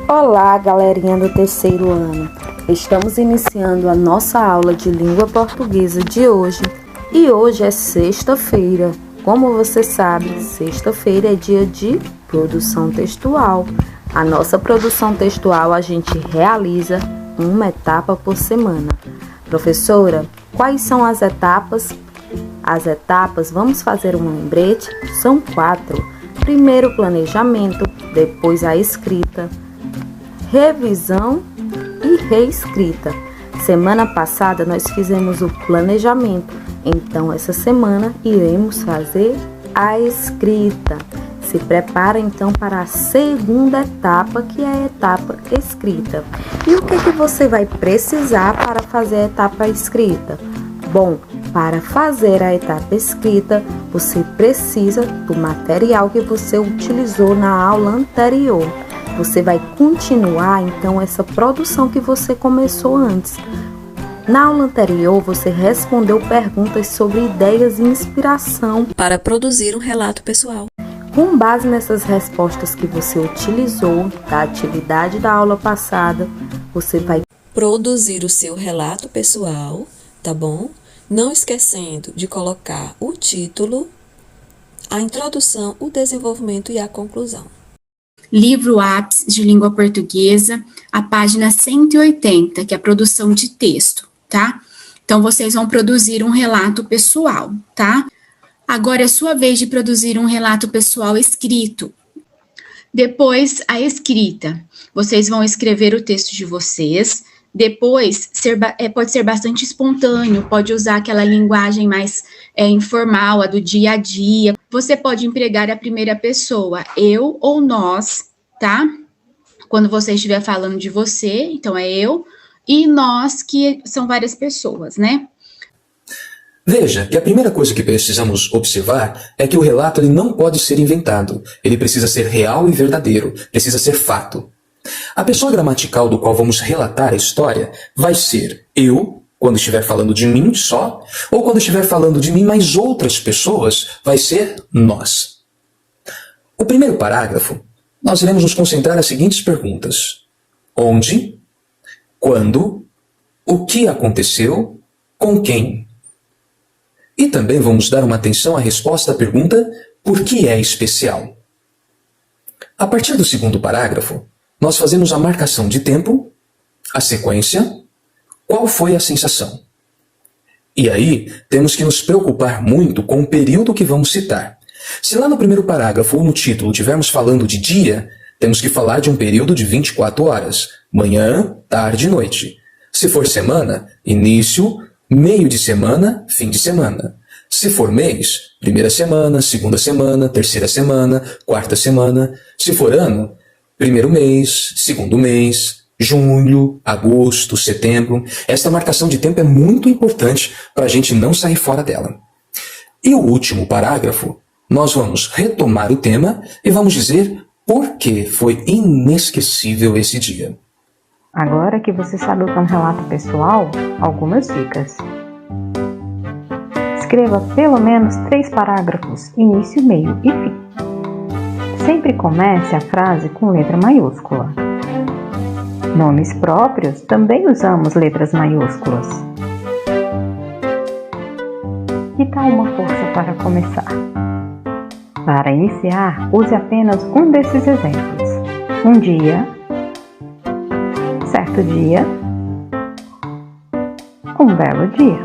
Olá, galerinha do terceiro ano. Estamos iniciando a nossa aula de língua portuguesa de hoje e hoje é sexta-feira. Como você sabe, sexta-feira é dia de produção textual. A nossa produção textual a gente realiza uma etapa por semana. Professora, quais são as etapas? As etapas, vamos fazer um lembrete, são 4. Primeiro o planejamento, depois a escrita, revisão e reescrita. Semana passada nós fizemos o planejamento, então essa semana iremos fazer a escrita. Se prepara então para a segunda etapa, que é a etapa escrita. E o que você vai precisar para fazer a etapa escrita? Bom, para fazer a etapa escrita, você precisa do material que você utilizou na aula anterior. Você vai continuar, então, essa produção que você começou antes. Na aula anterior, você respondeu perguntas sobre ideias e inspiração para produzir um relato pessoal. Com base nessas respostas que você utilizou da atividade da aula passada, você vai produzir o seu relato pessoal, tá bom? Não esquecendo de colocar o título, a introdução, o desenvolvimento e a conclusão. Livro Ápice de Língua Portuguesa, a página 180, que é a produção de texto, tá? Então, vocês vão produzir um relato pessoal, tá? Agora é sua vez de produzir um relato pessoal escrito. Depois, a escrita. Vocês vão escrever o texto de vocês. Depois, pode ser bastante espontâneo, pode usar aquela linguagem mais informal, a do dia a dia. Você pode empregar a primeira pessoa, eu ou nós, tá? Quando você estiver falando de você, então é eu, e nós, que são várias pessoas, né? Veja que a primeira coisa que precisamos observar é que o relato ele não pode ser inventado. Ele precisa ser real e verdadeiro, precisa ser fato. A pessoa gramatical do qual vamos relatar a história vai ser eu, quando estiver falando de mim só, ou quando estiver falando de mim mais outras pessoas, vai ser nós. O primeiro parágrafo, nós iremos nos concentrar nas seguintes perguntas. Onde? Quando? O que aconteceu? Com quem? E também vamos dar uma atenção à resposta à pergunta por que é especial. A partir do segundo parágrafo, nós fazemos a marcação de tempo, a sequência, qual foi a sensação. E aí, temos que nos preocupar muito com o período que vamos citar. Se lá no primeiro parágrafo ou no título estivermos falando de dia, temos que falar de um período de 24 horas, manhã, tarde e noite. Se for semana, início, meio de semana, fim de semana. Se for mês, primeira semana, segunda semana, terceira semana, quarta semana. Se for ano, primeiro mês, segundo mês, julho, agosto, setembro. Esta marcação de tempo é muito importante para a gente não sair fora dela. E o último parágrafo, nós vamos retomar o tema e vamos dizer por que foi inesquecível esse dia. Agora que você sabe o que é um relato pessoal, algumas dicas. Escreva pelo menos 3 parágrafos, início, meio e fim. Sempre comece a frase com letra maiúscula. Nomes próprios também usamos letras maiúsculas. Que tal uma força para começar? Para iniciar, use apenas um desses exemplos. Um dia, certo dia, um belo dia.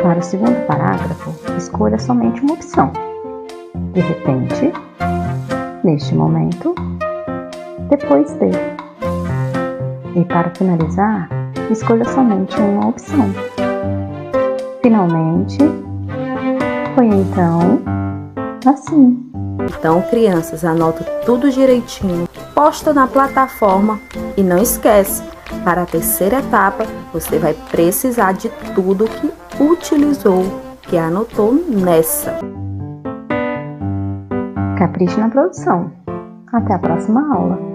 Para o segundo parágrafo, escolha somente uma opção. De repente, neste momento, depois de. E para finalizar, escolha somente uma opção. Finalmente, foi então, assim. Então, crianças, anota tudo direitinho, posta na plataforma e não esquece, para a terceira etapa, você vai precisar de tudo que utilizou, que anotou nessa. Capriche na produção. Até a próxima aula!